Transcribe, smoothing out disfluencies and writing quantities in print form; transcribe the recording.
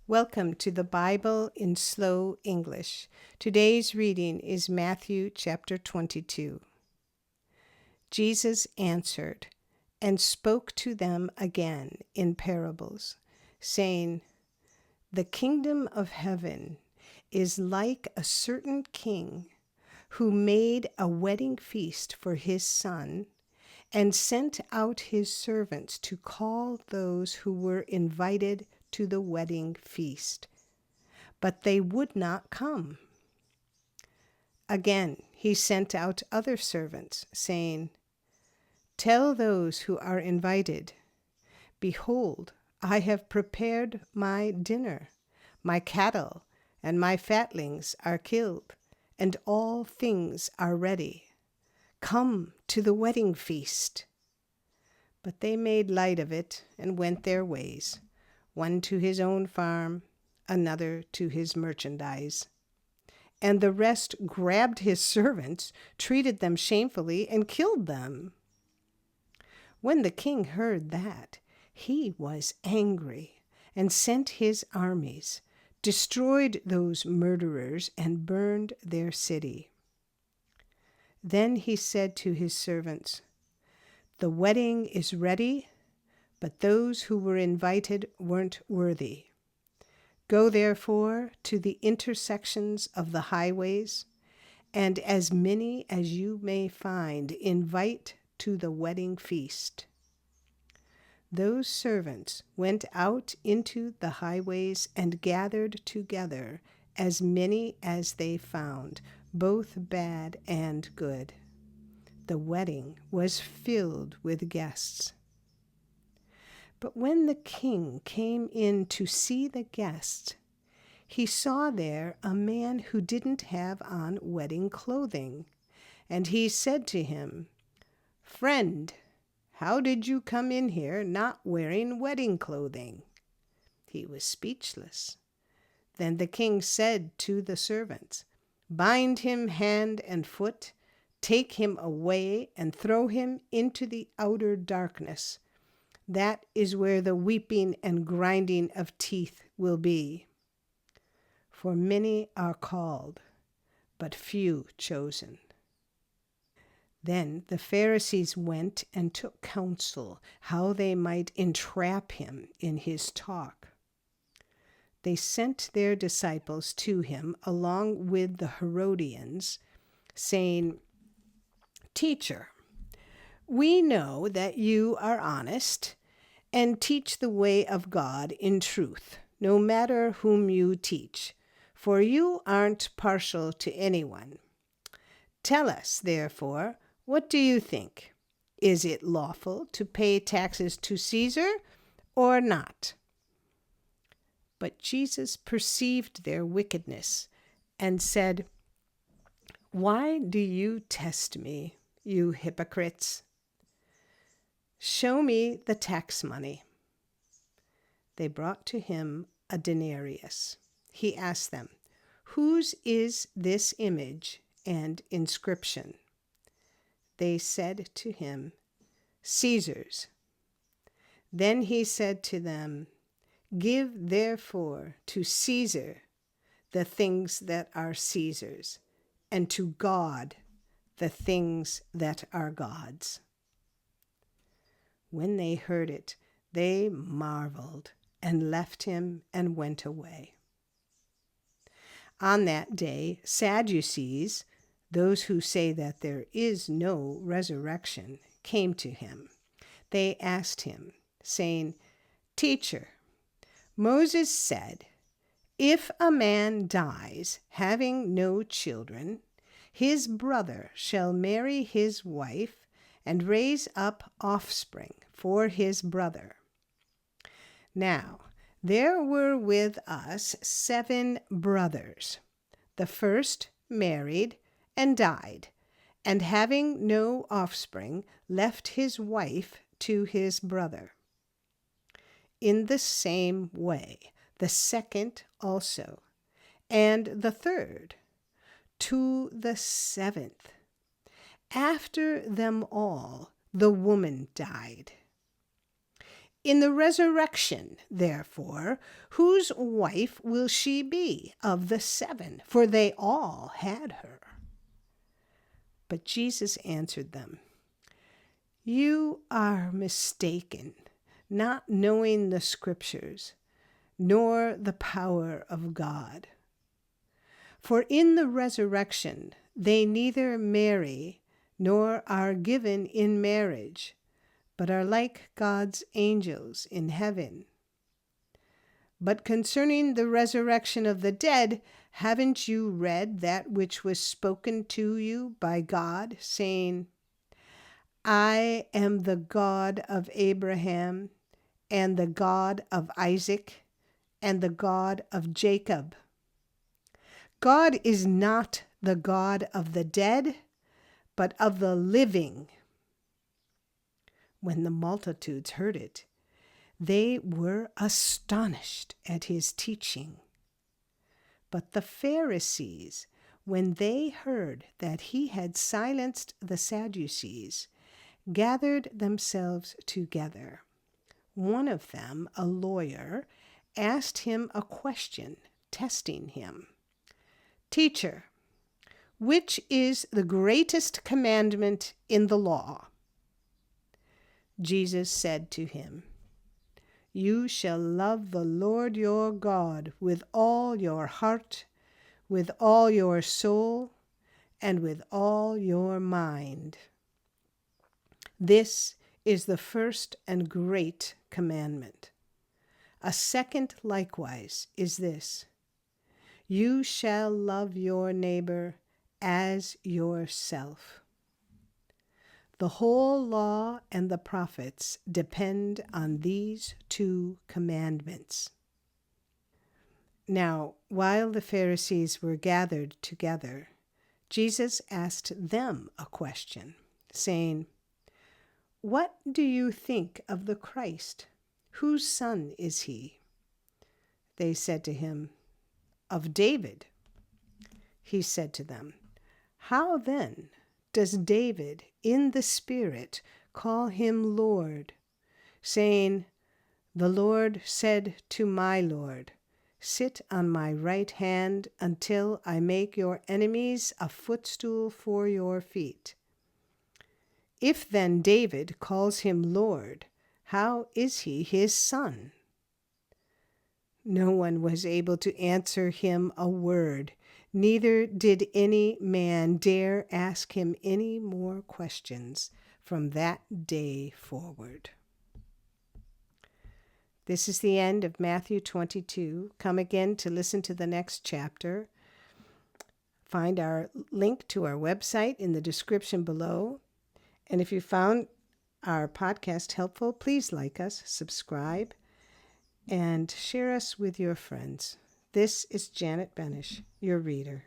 Welcome to the Bible in Slow English. Today's reading is Matthew chapter 22. Jesus answered and spoke to them again in parables, saying, "The kingdom of heaven is like a certain king who made a wedding feast for his son and sent out his servants to call those who were invited to the wedding feast. But they would not come. Again, he sent out other servants, saying, 'Tell those who are invited, behold, I have prepared my dinner. My cattle and my fatlings are killed, and all things are ready. Come to the wedding feast.' But they made light of it and went their ways, one to his own farm, another to his merchandise. And the rest grabbed his servants, treated them shamefully, and killed them. When the king heard that, he was angry and sent his armies, destroyed those murderers, and burned their city. Then he said to his servants, 'The wedding is ready, but those who were invited weren't worthy. Go therefore to the intersections of the highways, and as many as you may find, invite to the wedding feast.' Those servants went out into the highways and gathered together as many as they found, both bad and good. The wedding was filled with guests. But when the king came in to see the guests, he saw there a man who didn't have on wedding clothing. And he said to him, 'Friend, how did you come in here not wearing wedding clothing?' He was speechless. Then the king said to the servants, 'Bind him hand and foot, take him away, and throw him into the outer darkness. That is where the weeping and grinding of teeth will be. For many are called, but few chosen.' Then the Pharisees went and took counsel how they might entrap him in his talk. They sent their disciples to him along with the Herodians, saying, 'Teacher, we know that you are honest and teach the way of God in truth, no matter whom you teach, for you aren't partial to anyone. Tell us, therefore, what do you think? Is it lawful to pay taxes to Caesar or not?' But Jesus perceived their wickedness and said, 'Why do you test me, you hypocrites? Show me the tax money.' They brought to him a denarius. He asked them, 'Whose is this image and inscription?' They said to him, 'Caesar's.' Then he said to them, 'Give therefore to Caesar the things that are Caesar's, and to God the things that are God's.' When they heard it, they marveled and left him and went away. On that day, Sadducees, those who say that there is no resurrection, came to him. They asked him, saying, 'Teacher, Moses said, if a man dies having no children, his brother shall marry his wife and raise up offspring for his brother. Now, there were with us 7 brothers. The first married and died, and having no offspring, left his wife to his brother. In the same way, the second also, and the third, to the 7th. After them all, the woman died. In the resurrection, therefore, whose wife will she be of the 7? For they all had her. But Jesus answered them, You are mistaken, not knowing the Scriptures, nor the power of God. For in the resurrection they neither marry nor are given in marriage, but are like God's angels in heaven. But concerning the resurrection of the dead, haven't you read that which was spoken to you by God, saying, I am the God of Abraham, and the God of Isaac, and the God of Jacob? God is not the God of the dead, but of the living. When the multitudes heard it, they were astonished at his teaching. But the Pharisees, when they heard that he had silenced the Sadducees, gathered themselves together. One of them, a lawyer, asked him a question, testing him. Teacher, which is the greatest commandment in the law? Jesus said to him, You shall love the Lord your God with all your heart, with all your soul, and with all your mind. This is the first and great commandment. A second likewise is this: You shall love your neighbor as yourself. The whole law and the prophets depend on these 2 commandments. Now, while the Pharisees were gathered together, Jesus asked them a question, saying, What do you think of the Christ? Whose son is he? They said to him, Of David. He said to them, How then does David in the Spirit call him Lord, saying, The Lord said to my Lord, Sit on my right hand until I make your enemies a footstool for your feet? If then David calls him Lord, how is he his son? No one was able to answer him a word, neither did any man dare ask him any more questions from that day forward. This is the end of Matthew 22. Come again to listen to the next chapter. Find our link to our website in the description below. And if you found our podcast helpful, please like us, subscribe, and share us with your friends. This is Janet Benish, your reader.